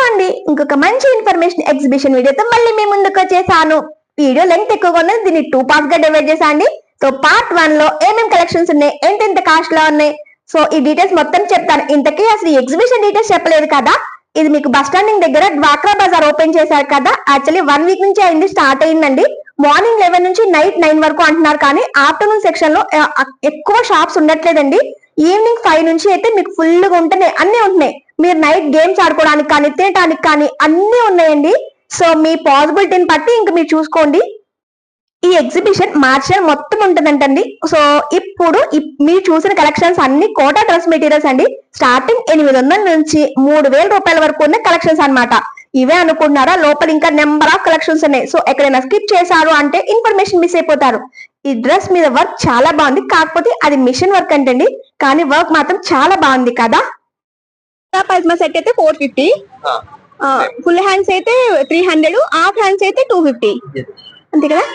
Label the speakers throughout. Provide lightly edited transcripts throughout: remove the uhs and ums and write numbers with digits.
Speaker 1: అండి, ఇంకొక మంచి ఇన్ఫర్మేషన్ ఎగ్జిబిషన్ వీడియోతో మళ్ళీ మీ ముందుకు వచ్చేసాను. వీడియో లెంగ్త్ ఎక్కువగా ఉన్నది, దీన్ని 2 పార్ట్స్ గా డివైడ్ చేసాండి. సో పార్ట్ 1 లో ఏమేమి కలెక్షన్స్ ఉన్నాయి, ఎంత కాస్ట్ లో ఉన్నాయి, సో ఈ డీటెయిల్స్ మొత్తం చెప్తాను. ఇంతకీ అసలు ఈ ఎగ్జిబిషన్ డీటెయిల్స్ చెప్పలేదు కదా. ఇది మీకు బస్ స్టాండింగ్ దగ్గర డ్వాక్రా బజార్ ఓపెన్ చేశారు కదా. యాక్చువల్లీ 1 వీక్ నుంచి అయింది, స్టార్ట్ అయిందండి. మార్నింగ్ 11 నుంచి నైట్ 9 వరకు అంటున్నారు, కానీ ఆఫ్టర్నూన్ సెక్షన్ లో ఎక్కువ షాప్స్ ఉండట్లేదండి. ఈవినింగ్ 5 నుంచి అయితే మీకు ఫుల్ గా ఉంటున్నాయి, అన్ని ఉంటున్నాయి. మీరు నైట్ గేమ్స్ ఆడుకోవడానికి కానీ తినడానికి కానీ అన్ని ఉన్నాయండి. సో మీ పాసిబిలిటీని బట్టి ఇంకా మీరు చూసుకోండి. ఈ ఎగ్జిబిషన్ మార్చ్ మొత్తం ఉంటుందంటండి. సో ఇప్పుడు మీరు చూసిన కలెక్షన్స్ అన్ని కోటా డ్రెస్ మెటీరియల్స్ అండి. స్టార్టింగ్ 800 నుంచి 3000 రూపాయల వరకు ఉన్న కలెక్షన్స్ అన్నమాట. ఇవే అనుకుంటున్నారా? లోపల ఇంకా నెంబర్ ఆఫ్ కలెక్షన్స్ ఉన్నాయి. సో ఎక్కడైనా స్కిప్ చేశారు అంటే ఇన్ఫర్మేషన్ మిస్ అయిపోతారు. ఈ డ్రెస్ మీద వర్క్ చాలా బాగుంది, కాకపోతే అది మిషన్ వర్క్ అంటండి, కానీ వర్క్ మాత్రం చాలా బాగుంది కదా. పైజమా సెట్ అయితే 450, ఫుల్ హ్యాండ్స్ అయితే 300, హాఫ్ హ్యాండ్స్ అయితే 250, అంతే కదా.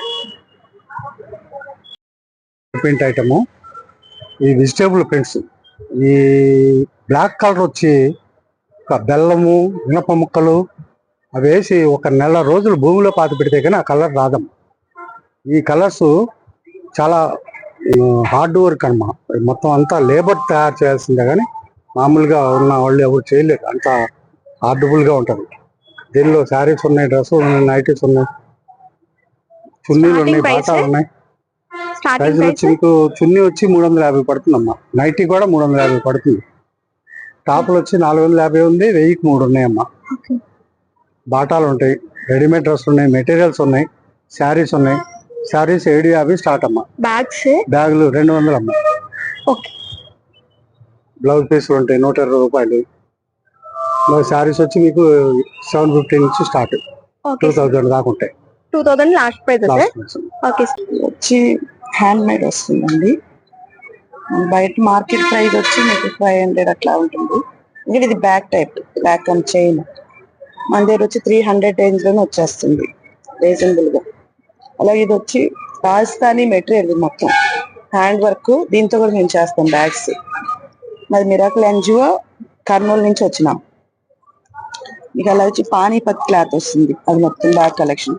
Speaker 2: పెయింట్ ఐటము ఈ వెజిటేబుల్ పెయింట్స్, ఈ బ్లాక్ కలర్ వచ్చి ఒక బెల్లము ఇనప ముక్కలు అవి వేసి ఒక నెల రోజులు భూమిలో పాతి పెడితే కానీ ఆ కలర్ రాదమ్మ. ఈ కలర్స్ చాలా హార్డ్ వర్క్ అన్నమాట. మొత్తం అంతా లేబర్ తయారు చేయాల్సిందే, కానీ మామూలుగా ఉన్న వాళ్ళు ఎవరు చేయలేరు, అంత హార్డబుల్గా ఉంటుంది. దీనిలో శారీస్ ఉన్నాయి, డ్రెస్సులు ఉన్నాయి, నైటీస్ ఉన్నాయి, చున్నీలు ఉన్నాయి, బాటాలు ఉన్నాయి. ప్రైజ్లు వచ్చి మీకు చున్నీ వచ్చి 350 పడుతుందమ్మా, నైటీ కూడా 350 పడుతుంది. టాపులు వచ్చి 450 ఉంది, 1000కి 3 ఉన్నాయమ్మా. బాటాలు ఉంటాయి, రెడీమేడ్ డ్రెస్సులు ఉన్నాయి, మెటీరియల్స్ ఉన్నాయి, శారీస్ ఉన్నాయి. శారీస్ 750 స్టార్ట్ అమ్మా. బ్యాగులు 200 అమ్మా. బ్లౌజ్ పీసులు ఉంటాయి 120 రూపాయలు. శారీస్ వచ్చి మీకు 750 నుంచి స్టార్ట్, 2000 దాకా ఉంటాయి.
Speaker 1: 2000 లాస్ట్ ప్రైస్
Speaker 3: వచ్చి హ్యాండ్ మేడ్ వస్తుందండి. బయట మార్కెట్ ప్రైస్ వచ్చి మీకు 500 అట్లా ఉంటుంది. ఇది back type, back and chain మన దగ్గర వచ్చి 300 రేంజ్ లోనే వచ్చేస్తుంది రీజనబుల్ గా. అలాగే ఇది వచ్చి రాజస్థానీ మెటీరియల్, మొత్తం హ్యాండ్ వర్క్, దీంతో కూడా మేము చేస్తాం బ్యాగ్స్. మాది మిరాకిల్ ఎన్జిఓ కర్నూలు నుంచి వచ్చినాం. మీకు అలా వచ్చి పానీపత్ క్లాత్ వస్తుంది, అది మొత్తం బ్యాగ్ కలెక్షన్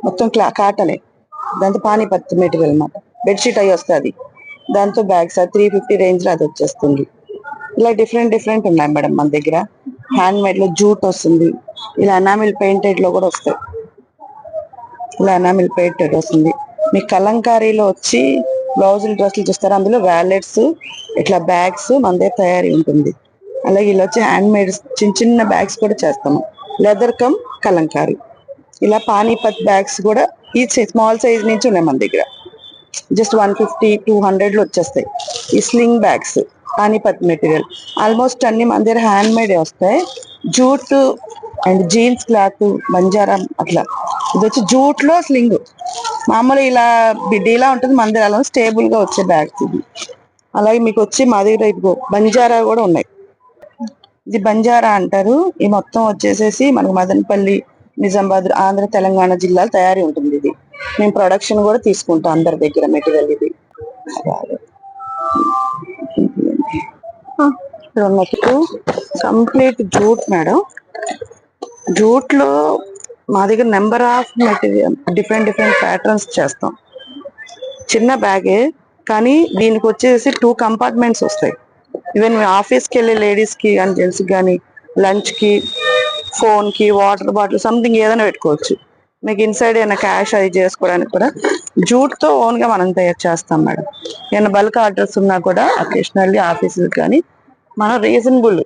Speaker 3: మొత్తం కాటనే, దాంతో పానీపత్ మెటీరియల్ అన్నమాట. బెడ్షీట్ అవి వస్తుంది, దాంతో బ్యాగ్స్ 350 రేంజ్ లో అది వచ్చేస్తుంది. ఇలా డిఫరెంట్ ఉన్నాయి మేడం మన దగ్గర. హ్యాండ్ మేడ్ లో జూట్ వస్తుంది, ఇలా ఎనామిల్ పెయింటెడ్ లో కూడా వస్తాయి. ఇలా ఎనామిల్ పెయింటెడ్ వస్తుంది. మీకు కలంకారీలో వచ్చి బ్లౌజులు డ్రెస్సులు చూస్తారు, అందులో వ్యాలెట్స్ ఇట్లా బ్యాగ్స్ మన దగ్గర తయారీ ఉంటుంది. అలాగే ఇలా వచ్చి హ్యాండ్ మేడ్ చిన్న బ్యాగ్స్ కూడా చేస్తాము, లెదర్ కమ్ కలంకారీ. ఇలా పానీపత్ బ్యాగ్స్ కూడా ఈ స్మాల్ సైజ్ నుంచి ఉన్నాయి మన దగ్గర. జస్ట్ 150, 200 లో వచ్చేస్తాయి. ఈ sling bags Panipat material almost అన్ని మన దగ్గర హ్యాండ్ మేడ్ వస్తాయి. Jute and jeans cloth, Banjara అట్లా. ఇది వచ్చి జూట్ లో స్లింగ్, మామూలు ఇలా బిడ్డీలా ఉంటుంది మన దగ్గర, అలా స్టేబుల్ గా వచ్చే బ్యాగ్స్ ఇది. అలాగే మీకు వచ్చి మా దగ్గర ఇదిగో బంజారా కూడా ఉన్నాయి. ఇది బంజారా అంటారు. ఈ మొత్తం వచ్చేసేసి మనకు మదనపల్లి, నిజామాబాద్, ఆంధ్ర, తెలంగాణ జిల్లాలు తయారీ ఉంటుంది. ఇది మేము ప్రొడక్షన్ కూడా తీసుకుంటాం అందరి దగ్గర మెటీరియల్. ఇది కంప్లీట్ జూట్ మేడం. జూట్ లో మా దగ్గర number of material different patterns చేస్తాం. చిన్న బ్యాగే, కానీ దీనికి వచ్చేసి 2 కంపార్ట్మెంట్స్ వస్తాయి. ఈవెన్ ఆఫీస్కి వెళ్ళే లేడీస్ కి కానీ జెంట్స్ కానీ లంచ్ కి, ఫోన్ కి, వాటర్ బాటిల్ సంథింగ్ ఏదైనా పెట్టుకోవచ్చు. మీకు ఇన్సైడ్ ఏమైనా క్యాష్ అది చేసుకోవడానికి కూడా జూట్ తో ఓన్ గా మనం తయారు చేస్తాం మేడం. ఏమైనా బల్క్ ఆర్డర్స్ ఉన్నా కూడా అకేషనల్లీ ఆఫీసులకు కానీ మనం రీజనబుల్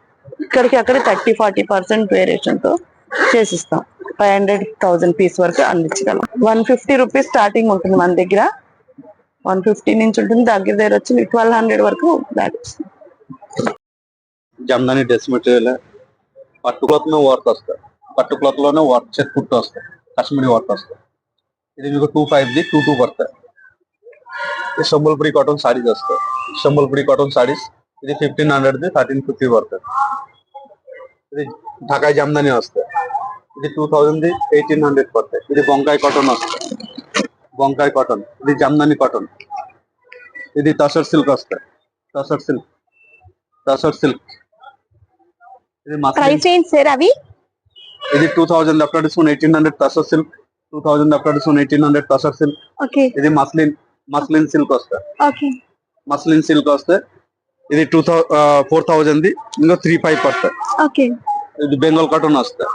Speaker 3: ఇక్కడికి అక్కడ 30-40% వేరియేషన్ తో చేసిస్తాం. 500-1000 పీస్ వరకు అందించగలం. 150 రూపీస్ స్టార్టింగ్ ఉంటుంది మన దగ్గర, 150 నుంచి ఉంటుంది. దగ్గర వచ్చి 1200 వరకు బ్యాగ్ వస్తుంది.
Speaker 4: జమ్దాని డ్రెస్ మెటీరియల్ పట్టు క్లాత్ లో వర్క్ వస్తాయి, పట్టు క్లాత్ లోనే వర్క్ చెక్ కుట్టు వస్తాయి, కశ్మీరీ వర్క్ వస్తాయి. ఇది మీకు 250, 22 పడతాయి. ఇది సంబల్పురి కాటన్ సారీస్ వస్తాయి. సంబల్పురి కాటన్ సారీస్ ఇది 1500, 1350 పడతాయి. ఇది ఢాకా జమ్దాని వస్తాయి, ఇది 2000, 1800 పడతాయి. ఇది బొంకాయ కాటన్ వస్తాయి, బొంకాయ కాటన్. ఇది జమ్దాని కాటన్. ఇది టసర్ సిల్క్ వస్తాయి, టసర్ సిల్క్. ఇది
Speaker 1: ప్రైస్ రేంజ్ సార్ అవి
Speaker 4: ఇది 2000 after discount 1800 tussar silk, 2000 after discount 1800 tussar silk.
Speaker 1: Okay
Speaker 4: ఇది మస్లిన్ సిల్క్ వస్తాయి.
Speaker 1: ఓకే
Speaker 4: మస్లిన్ సిల్క్ వస్తాయి. ఇది 4000 ఇంకా 35 పడతాయి.
Speaker 1: ఓకే
Speaker 4: ఇది బెంగాల్ కాటన్ వస్తాయి.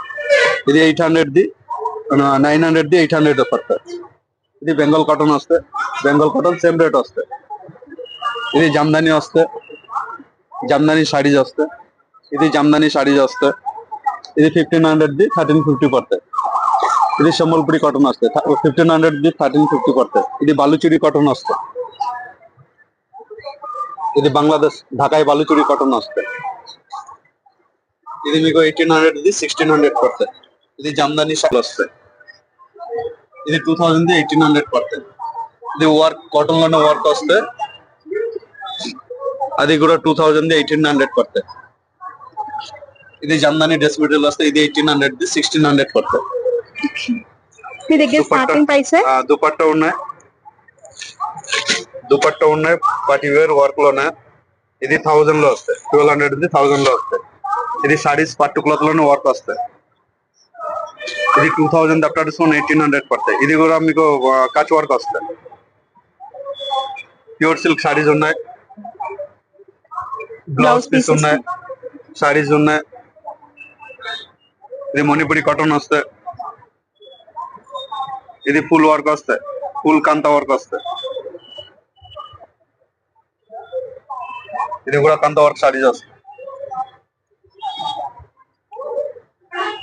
Speaker 4: ఇది 800 900 800 పడతాయి. ఇది బెంగాల్ కాటన్ వస్తాయి. బెంగాల్ కాటన్ సేమ్ రేట్ వస్తాయి. ఇది జామ్దాని వస్తాయి. జామ్దాని సాడీస్ వస్తాయి. ఇది జామ్దాని సాడీస్ వస్తాయి. ఇది 1500 1350 పడతాయి. ఇది సంబల్పురి కాటన్ వస్తాయి. 1500 1350 పడతాయి. ఇది బాలుచూరి కాటన్ వస్తాయి. ఇది బంగ్లాదేశ్ ఢాకాయి బాలుచూరి కాటన్ వస్తాయి. ఇది మీకు 1800 1600 పడతాయి. ఇది జామ్దాని సాడీస్ వస్తాయి. ఇది 2000 1800 పడతాయి. ఇది వర్క్ కాటన్ లోనే వర్క్ వస్తాయి. అది కూడా 2000 1800 పడతాయి. ఇది జామ్దాని డ్రెస్ మెటీరియల్ వస్తాయి. ఇది 1800 1600 పడతాయి.
Speaker 1: మీ దగ్గర స్టార్టింగ్ ప్రైస్
Speaker 4: దుపట్టా ఉన్నాయి పార్టీ వేర్ వర్క్ లోనే. ఇది 1000 లో వస్తాయి. 1200 1000 లో వస్తాయి. ఇది సారీస్ పట్టు క్లాత్ లోనే వర్క్ వస్తాయి. ఇది 2000 అప్టర్ డిస్కౌంట్ 1800 పడతాయి. ఇది కూడా మీకు కచ్ వర్క్ వస్తాయి. ప్యూర్ సిల్క్ సారీస్ ఉన్నాయి. బ్లౌజ్ పీస్ ఉన్నాయి. సారీస్ ఉన్నాయి. ఇది మణిపురి కాటన్ వస్తాయి. ఇది ఫుల్ వర్క్ వస్తాయి. ఫుల్ కాంతా వర్క్ వస్తాయి. ఇది కూడా కాంతా వర్క్ సారీస్ వస్తాయి.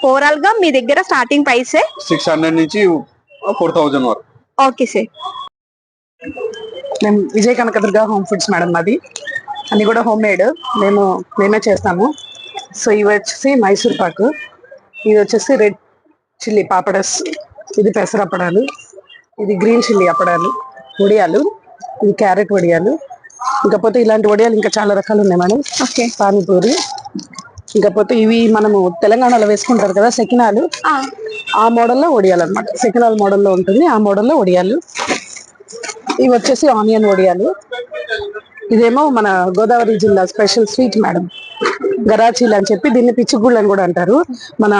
Speaker 1: ఓవరాల్ గా మీ దగ్గర స్టార్టింగ్ ప్రైస్
Speaker 4: 600 నుంచి 4000 వరకు.
Speaker 1: Okay sir.
Speaker 3: మేము విజయ కనకదుర్గ హోమ్ ఫుడ్స్ మేడం, మాది అన్ని కూడా హోమ్ మేడ్, మేమే చేస్తాము. సో ఇవి వచ్చేసి మైసూర్ పాకు, ఇది వచ్చేసి రెడ్ చిల్లీ పాపడస్, ఇది పెసరప్పడాలు, ఇది గ్రీన్ చిల్లీ అప్పడాలు, వడియాలు, ఇది క్యారెట్ వడియాలు, ఇంకపోతే ఇలాంటి వడియాలు ఇంకా చాలా రకాలు ఉన్నాయి మేడం.
Speaker 1: ఓకే
Speaker 3: పానీపూరి, ఇంకపోతే ఇవి మనము తెలంగాణలో వేసుకుంటారు కదా సెకినాలు, ఆ మోడల్లో వడియాలు అనమాట. సెకినాల్ మోడల్లో ఉంటుంది, ఆ మోడల్లో వడియాలు. ఇవి వచ్చేసి ఆనియన్ వడియాలు. ఇదేమో మన గోదావరి జిల్లా స్పెషల్ స్వీట్ మేడం, గరాచీలు అని చెప్పి, దీన్ని పిచ్చిగుళ్ళు అని కూడా అంటారు. మన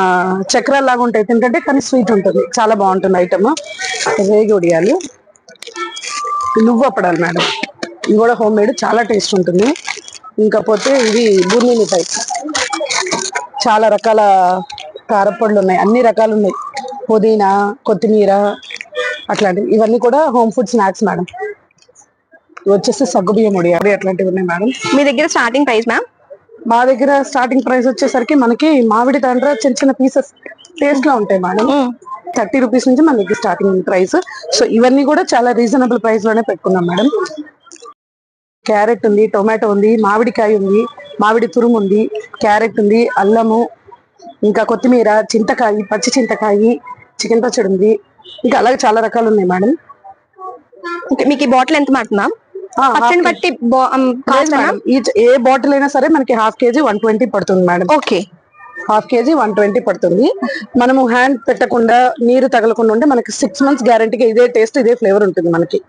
Speaker 3: చక్రాలు లాగా ఉంటాయి తింటే, కానీ స్వీట్ ఉంటుంది, చాలా బాగుంటుంది ఐటమ్. రేగి వడియాలు, నువ్వు అప్పడాలి మేడం, ఇది కూడా హోమ్ మేడ్, చాలా టేస్ట్ ఉంటుంది. ఇంకపోతే ఇది బూర్నీ మిఠాయి, చాలా రకాల కారపొడులు ఉన్నాయి, అన్ని రకాలు ఉన్నాయి, పుదీనా, కొత్తిమీర అట్లాంటివి. ఇవన్నీ కూడా హోమ్ ఫుడ్ స్నాక్స్ మేడం. వచ్చేసి సగ్గుబియ్యం వడియాలు అట్లాంటివి ఉన్నాయి మేడం.
Speaker 1: మీ దగ్గర స్టార్టింగ్ ప్రైస్ మ్యామ్?
Speaker 3: మా దగ్గర స్టార్టింగ్ ప్రైస్ వచ్చేసరికి మనకి మామిడి తాండ్ర చిన్న చిన్న పీసెస్ టేస్ట్ లో ఉంటాయి మేడం. 30 రూపీస్ నుంచి మన దగ్గర స్టార్టింగ్ ప్రైస్. సో ఇవన్నీ కూడా చాలా రీజనబుల్ ప్రైస్ లోనే పెట్టుకున్నాం మేడం. క్యారెట్ ఉంది, టొమాటో ఉంది, మామిడికాయ ఉంది, మామిడి తురుము ఉంది, క్యారెట్ ఉంది, అల్లము, ఇంకా కొత్తిమీర, చింతకాయ, పచ్చి చింతకాయ, చికెన్ పచ్చడి ఉంది, ఇంకా అలాగే చాలా రకాలు ఉన్నాయి మేడం.
Speaker 1: మీకు ఈ బాటిల్ ఎంత మాట మ్యామ్? పచ్చని బట్టి
Speaker 3: ఏ బాటిల్ అయినా సరే మనకి ½ kg 120 పడుతుంది మేడం.
Speaker 1: ఓకే,
Speaker 3: ½ kg 120 పడుతుంది. మనము హ్యాండ్ పెట్టకుండా నీరు తగలకుండా ఉంటే మనకి 6 months గ్యారంటీగా ఇదే టేస్ట్, ఇదే ఫ్లేవర్ ఉంటుంది మనకి.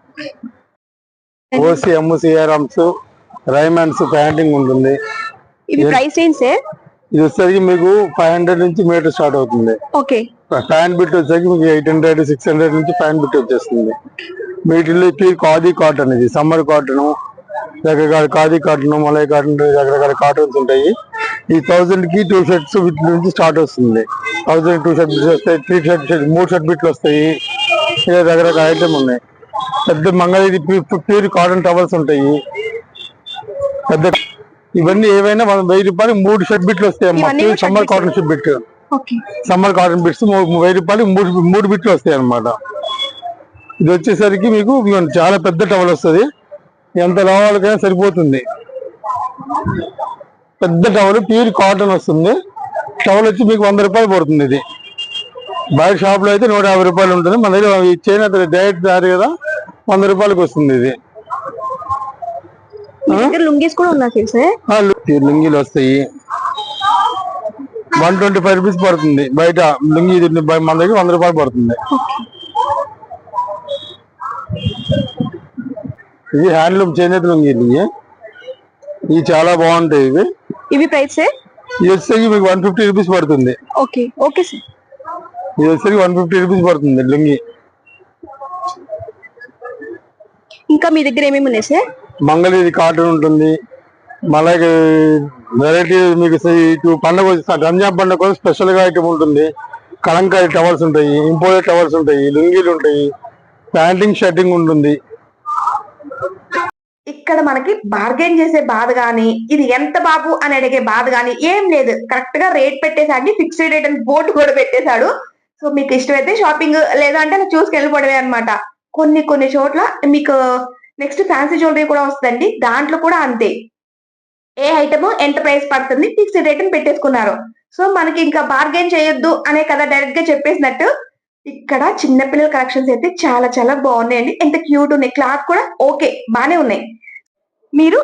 Speaker 2: ఓసి ఎంసీఆర్ఎమ్స్ రైమండ్స్ ప్యాంటింగ్ ఉంటుంది.
Speaker 1: ఇది ప్రైస్ ఏంటి సార్?
Speaker 2: ఇది వచ్చేసరికి మీకు 500 నుంచి మీటర్ స్టార్ట్ అవుతుంది.
Speaker 1: ఓకే,
Speaker 2: ప్యాంట్ బిట్ వచ్చేసరికి మీకు 800 600 నుంచి ప్యాంట్ బిట్ వచ్చేస్తుంది. వీటిలో ఖాదీ కాటన్, ఇది సమ్మర్ కాటన్, రకరకాల ఖాదీ కాటన్, మలై కాటన్, రకరకాల కాటన్స్ ఉంటాయి. ఈ 1000 కి 2 షర్ట్స్ వీటి నుంచి స్టార్ట్ వస్తుంది. 1000 2 షర్ట్ బిట్స్ వస్తాయి, 3 షర్ట్ బిట్లు వస్తాయి. ఇలా రకరకాల ఐటమ్ ఉన్నాయి. పెద్ద మంగళగిరి ప్యూర్ కాటన్ టవల్స్ ఉంటాయి పెద్ద. ఇవన్నీ ఏవైనా 1000 రూపాయలు 3 షర్ట్ బిట్లు వస్తాయి అమ్మా. Summer cotton shirt bit, summer cotton bits 1000 రూపాయలు 3 బిట్లు వస్తాయి అన్నమాట. ఇది వచ్చేసరికి మీకు చాలా పెద్ద టవల్ వస్తుంది, ఎంత లావాలకైనా సరిపోతుంది. పెద్ద టవల్ ప్యూర్ కాటన్ వస్తుంది. టవల్ వచ్చి మీకు 100 రూపాయలు పడుతుంది. ఇది బయట షాప్ లో అయితే 150 రూపాయలు ఉంటుంది. మన దగ్గర చైన్ డైరెక్ట్ దారి కదా 100 రూపాయలకి వస్తుంది. ఇది
Speaker 1: లుంగీస్ కూడా ఉన్నాయి సార్?
Speaker 2: లుంగీలు వస్తాయి, 125 రూపీస్ పడుతుంది. బయట లుంగీ మన దగ్గర 100 రూపాయలు పడుతుంది. ఇవి హ్యాండ్లూమ్ చేనేత లుంగీలు, ఇవి చాలా బాగుంటాయి. ఇవి
Speaker 1: ప్రైస్
Speaker 2: ఇది వచ్చేసరికి మీకు 150 రూపీస్ పడుతుంది.
Speaker 1: Okay okay sir.
Speaker 5: ఇది వచ్చేసరికి 150 రూపీస్ పడుతుంది లుంగి.
Speaker 1: ఇంకా మీ దగ్గర ఏమేమి ఉన్నాయి సార్?
Speaker 5: మంగళగిరి కాటన్ ఉంటుంది, మళ్ళీ వెరైటీ మీకు ఇటు పండుగ రంజాన్ పండుగ కోసం స్పెషల్ గా ఐటమ్ ఉంటుంది. కలంకారీ టవల్స్ ఉంటాయి, ఇంపోర్టెడ్ టవల్స్ ఉంటాయి, లుంగీలు ఉంటాయి, ప్యాంటింగ్ షర్టింగ్ ఉంటుంది.
Speaker 1: ఇక్కడ మనకి బార్గెన్ చేసే బాధ గానీ, ఇది ఎంత బాబు అని అడిగే బాధ గానీ ఏం లేదు. కరెక్ట్ గా రేట్ పెట్టేసాడు, ఫిక్స్డ్ రేట్ అని బోర్డు కూడా పెట్టేశాడు. సో మీకు ఇష్టమైతే షాపింగ్, లేదంటే అలా చూసుకెళ్ళిపోవడమే అనమాట. కొన్ని చోట్ల మీకు నెక్స్ట్ ఫ్యాన్సీ జ్యువెలరీ కూడా వస్తుందండి. దాంట్లో కూడా అంతే, ఏ ఐటమ్ ఎంత ప్రైస్ పడుతుంది ఫిక్స్డ్ రేట్ అని పెట్టేసుకున్నారు. సో మనకి ఇంకా బార్గెన్ చేయొద్దు అనే కదా డైరెక్ట్ గా చెప్పేసినట్టు. ఇక్కడ చిన్నపిల్లల కలెక్షన్స్ అయితే చాలా చాలా బాగున్నాయండి. ఎంత క్యూట్ ఉన్నాయి, క్లాత్ కూడా ఓకే బానే ఉన్నాయి. మీరు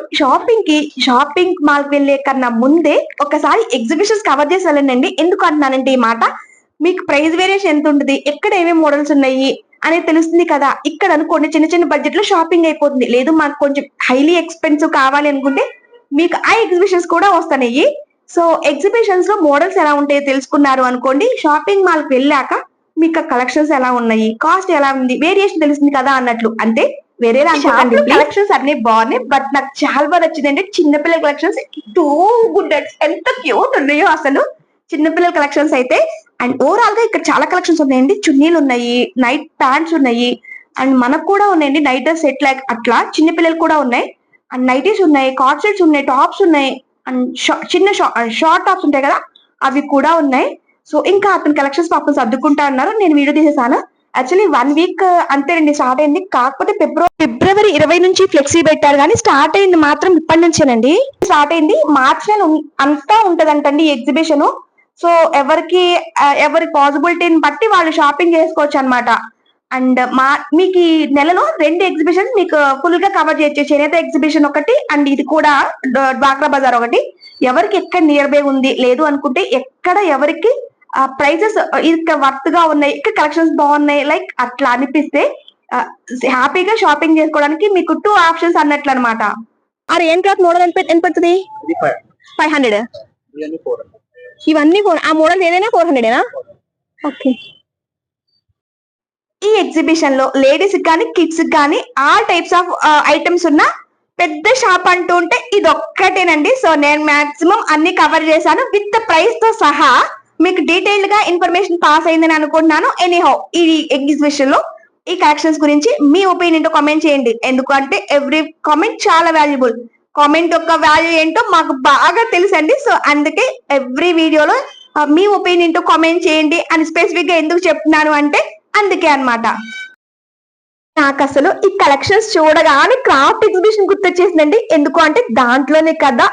Speaker 1: షాపింగ్ మాల్ వెళ్ళే కన్నా ముందే ఒకసారి ఎగ్జిబిషన్స్ కవర్ చేసి వెళ్ళండి. ఎందుకు అంటున్నానంటే ఈ మాట, మీకు ప్రైస్ వేరియేషన్ ఎంత ఉంటుంది, ఎక్కడ ఏమేమి మోడల్స్ ఉన్నాయి అనేది తెలుస్తుంది కదా. ఇక్కడ అనుకోండి చిన్న చిన్న బడ్జెట్ లో షాపింగ్ అయిపోతుంది. లేదు మాకు కొంచెం హైలీ ఎక్స్పెన్సివ్ కావాలి అనుకుంటే మీకు ఆ ఎగ్జిబిషన్స్ కూడా వస్తున్నాయి. సో ఎగ్జిబిషన్స్ లో మోడల్స్ ఎలా ఉంటాయో తెలుసుకున్నారు అనుకోండి, షాపింగ్ మాల్ కి వెళ్ళాక మీకు కలెక్షన్స్ ఎలా ఉన్నాయి, కాస్ట్ ఎలా ఉంది, వేరియేషన్ తెలుస్తుంది కదా అన్నట్లు. అంతే, వేరే కలెక్షన్స్ అన్ని బాగున్నాయి. బట్ నాకు చాలా బాగా నచ్చింది అంటే చిన్నపిల్లల కలెక్షన్స్ టూ గుడ్, ఎంత క్యూట్ ఉన్నాయో అసలు చిన్నపిల్లల కలెక్షన్స్ అయితే. అండ్ ఓవరాల్ గా ఇక్కడ చాలా కలెక్షన్స్ ఉన్నాయండి. చున్నీలు ఉన్నాయి, నైట్ ప్యాంట్స్ ఉన్నాయి, అండ్ మనకు కూడా ఉన్నాయండి నైట్ డ్రెస్ సెట్ లైక్ అట్లా. చిన్నపిల్లలు కూడా ఉన్నాయి, అండ్ నైటీస్ ఉన్నాయి, కార్డ్ సెట్స్ ఉన్నాయి, టాప్స్ ఉన్నాయి, అండ్ చిన్న షార్ట్ టాప్స్ ఉంటాయి కదా అవి కూడా ఉన్నాయి. సో ఇంకా అతని కలెక్షన్స్ పాపం సర్దుకుంటా అన్నారు, నేను వీడియో తీసేసాను. యాక్చువల్లీ 1 వీక్ అంతేనండి స్టార్ట్ అయింది. కాకపోతే ఫిబ్రవరి 20 నుంచి ఫ్లెక్సీ పెట్టారు, కానీ స్టార్ట్ అయింది మాత్రం ఇప్పటి నుంచేనండి. స్టార్ట్ అయింది మార్చ్ నెల అంతా ఉంటదంటండి ఎగ్జిబిషన్. సో ఎవరి పాసిబిలిటీని బట్టి వాళ్ళు షాపింగ్ చేసుకోవచ్చు అనమాట. అండ్ మీకు ఈ నెలలో 2 ఎగ్జిబిషన్స్ మీకు ఫుల్ గా కవర్ చేయొచ్చు. చేనేత ఎగ్జిబిషన్ ఒకటి, అండ్ ఇది కూడా డ్వాక్రా బజార్ ఒకటి. ఎవరికి ఎక్కడ నియర్ బై ఉంది లేదు అనుకుంటే ఎక్కడ ఎవరికి ప్రైసెస్ ఇక్కడ వర్త్ గా ఉన్నాయి, ఇక్కడ కలెక్షన్స్ బాగున్నాయి లైక్ అట్లా అనిపిస్తే హ్యాపీగా షాపింగ్ చేసుకోవడానికి మీకు 2 ఆప్షన్స్ అన్నట్లు అనమాట. అరే ఏం క్లాత్ మోడల్ ఎంత పడుతుంది? 500. ఇవన్నీ ఆ మోడల్ ఏదైనా 400ఏనా? ఓకే. ఈ ఎగ్జిబిషన్ లో లేడీస్ కానీ కిడ్స్ కానీ ఆల్ టైప్స్ ఆఫ్ ఐటమ్స్ ఉన్న పెద్ద షాప్ అంటూ ఉంటే ఇది ఒక్కటేనండి. సో నేను మాక్సిమం అన్ని కవర్ చేశాను విత్ ప్రైస్ తో సహా. మీకు డీటెయిల్డ్ గా ఇన్ఫర్మేషన్ పాస్ అయిందని అనుకుంటున్నాను. ఎనీహౌ ఈ ఎగ్జిబిషన్ లో ఈ కలెక్షన్స్ గురించి మీ ఒపీనియన్ తో కామెంట్ చేయండి. ఎందుకంటే ఎవ్రీ కామెంట్ చాలా వాల్యుబుల్. కామెంట్ యొక్క వాల్యూ ఏంటో మాకు బాగా తెలుసండి. సో అందుకే ఎవ్రీ వీడియోలో మీ ఒపీనియన్ తో కామెంట్ చేయండి అని స్పెసిఫిక్ గా ఎందుకు చెప్తున్నాను అంటే అందుకే అన్నమాట. నాకు అసలు ఈ కలెక్షన్స్ చూడగానే క్రాఫ్ట్ ఎగ్జిబిషన్ గుర్తొచ్చేసిందండి. ఎందుకు అంటే దాంట్లోనే కదా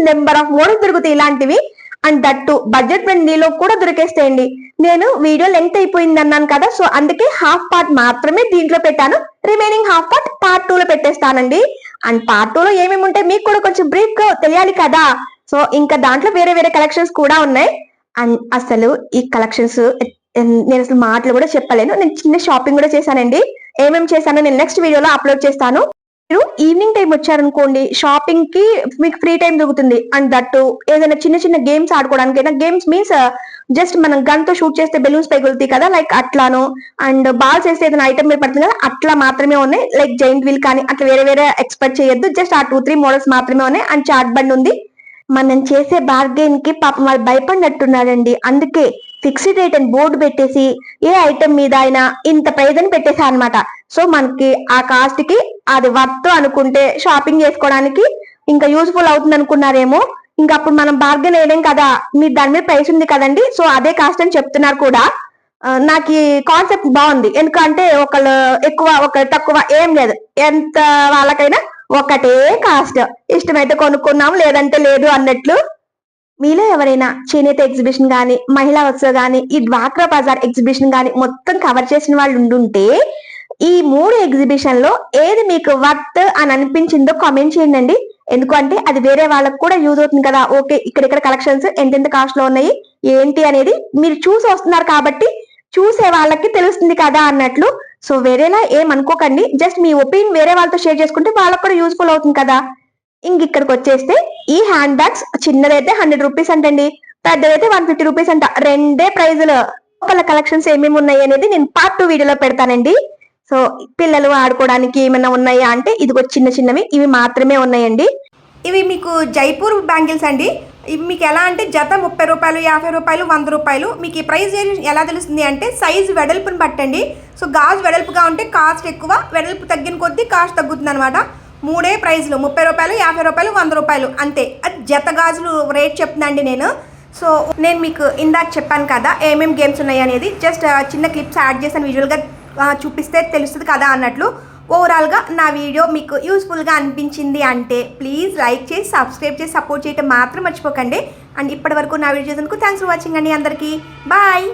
Speaker 1: నెంబర్ ఆఫ్ మోడల్స్ దొరుకుతాయి ఇలాంటివి, అండ్ దట్టు బడ్జెట్ ఫ్రెండ్లీలో కూడా దొరికేస్తాయండి. నేను వీడియో లెంగ్త్ అయిపోయింది అన్నాను కదా, సో అందుకే హాఫ్ పార్ట్ మాత్రమే దీంట్లో పెట్టాను. రిమైనింగ్ హాఫ్ పార్ట్ 2 లో పెట్టేస్తానండి. అండ్ పార్ట్ 2 లో ఏమేమి ఉంటాయి మీకు కూడా కొంచెం బ్రీఫ్ గా తెలియాలి కదా. సో ఇంకా దాంట్లో వేరే కలెక్షన్స్ కూడా ఉన్నాయి. అండ్ అసలు ఈ కలెక్షన్స్ నేను అసలు మాటలు కూడా చెప్పలేను. నేను చిన్న షాపింగ్ కూడా చేశానండి. ఏమేమి చేశానో నేను నెక్స్ట్ వీడియోలో అప్లోడ్ చేస్తాను. మీరు ఈవినింగ్ టైం వచ్చారనుకోండి, షాపింగ్ కి మీకు ఫ్రీ టైం దొరుకుతుంది. అండ్ దట్టు ఏదైనా చిన్న గేమ్స్ ఆడుకోవడానికి, గేమ్స్ మీన్స్ జస్ట్ మనం గన్ తో షూట్ చేస్తే బెలూన్స్ పైగులుతాయి కదా లైక్ అట్లాను, అండ్ బాల్స్ వేస్తే ఏదైనా ఐటమ్ మీద పడుతుంది కదా అట్లా మాత్రమే ఉన్నాయి. లైక్ జైంట్ వీల్ కానీ అట్లా వేరే ఎక్స్పెక్ట్ చేయొద్దు. జస్ట్ ఆ 2-3 మోడల్స్ మాత్రమే ఉన్నాయి. అండ్ చాట్ బండ్ ఉంది. మనం చేసే బార్గెన్ కి పాపం వాళ్ళు భయపడినట్టున్నారండి. అందుకే ఫిక్స్డ్ రేట్ అని బోర్డు పెట్టేసి ఏ ఐటమ్ మీద అయినా ఇంత ప్రైజ్ అని పెట్టేసా అనమాట. సో మనకి ఆ కాస్ట్ కి అది వర్త్ అనుకుంటే షాపింగ్ చేసుకోవడానికి ఇంకా యూజ్ఫుల్ అవుతుంది అనుకున్నారేమో. ఇంకా అప్పుడు మనం బార్గెన్ వేయలేం కదా, మీరు దాని మీద ప్రైస్ ఉంది కదండి, సో అదే కాస్ట్ అని చెప్తున్నారు కూడా. నాకు ఈ కాన్సెప్ట్ బాగుంది. ఎందుకంటే ఒకళ్ళు ఎక్కువ ఒకళ్ళు తక్కువ ఏం లేదు, ఎంత వాళ్ళకైనా ఒకటే కాస్ట్. ఇష్టమైతే కొనుక్కున్నాం లేదంటే లేదు అన్నట్లు. మీలో ఎవరైనా చేనేత ఎగ్జిబిషన్ గానీ, మహిళా ఉత్సవ్ గానీ, ఈ డ్వాక్రా బజార్ ఎగ్జిబిషన్ గానీ మొత్తం కవర్ చేసిన వాళ్ళు ఉండుంటే ఈ 3 ఎగ్జిబిషన్ లో ఏది మీకు వర్త్ అని అనిపించిందో కామెంట్ చేయండి. ఎందుకంటే అది వేరే వాళ్ళకు కూడా యూజ్ అవుతుంది కదా. ఓకే, ఇక్కడ కలెక్షన్స్ ఎంతెంత కాస్ట్ లో ఉన్నాయి ఏంటి అనేది మీరు చూసి వస్తున్నారు కాబట్టి చూసే వాళ్ళకి తెలుస్తుంది కదా అన్నట్లు. సో వేరేలా ఏమనుకోకండి, జస్ట్ మీ ఒపీనియన్ వేరే వాళ్ళతో షేర్ చేసుకుంటే వాళ్ళకి కూడా యూజ్ఫుల్ అవుతుంది కదా. ఇక్కడికి వచ్చేస్తే ఈ హ్యాండ్ బ్యాగ్స్ చిన్నదైతే 100 రూపీస్ అంటండి, పెద్దదైతే 150 రూపీస్ అంట. రెండే ప్రైజులు. లోపల కలెక్షన్స్ ఏమేమి ఉన్నాయి అనేది నేను పార్ట్ 2 వీడియోలో పెడతానండి. సో పిల్లలు ఆడుకోవడానికి ఏమైనా ఉన్నాయా అంటే ఇదిగో చిన్న చిన్నవి ఇవి మాత్రమే ఉన్నాయండి. ఇవి మీకు జైపూర్ బ్యాంగిల్స్ అండి. ఇవి మీకు ఎలా అంటే జత 30 రూపాయలు, 50 రూపాయలు, 100 రూపాయలు. మీకు ఈ ప్రైస్ ఎలా తెలుస్తుంది అంటే సైజు వెడల్పుని బట్టండి. సో గాజు వెడల్పుగా ఉంటే కాస్ట్ ఎక్కువ, వెడల్పు తగ్గిన కొద్దీ కాస్ట్ తగ్గుతుంది అనమాట. 3 ప్రైజ్లు 30 రూపాయలు, 50 రూపాయలు, 100 రూపాయలు అంతే. అది జత గాజులు రేట్ చెప్తున్నాండి నేను. సో నేను మీకు ఇందాక చెప్పాను కదా ఏమేమి గేమ్స్ ఉన్నాయి అనేది, జస్ట్ చిన్న క్లిప్స్ యాడ్ చేశాను, విజువల్గా చూపిస్తే తెలుస్తుంది కదా అన్నట్లు. ఓవరాల్గా నా వీడియో మీకు యూస్ఫుల్గా అనిపించింది అంటే ప్లీజ్ లైక్ చేసి సబ్స్క్రైబ్ చేసి సపోర్ట్ చేయడం మాత్రం మర్చిపోకండి. అండ్ ఇప్పటి వరకు నా వీడియో చేసినందుకు థ్యాంక్స్ ఫర్ వాచింగ్ అండి. అందరికీ బాయ్.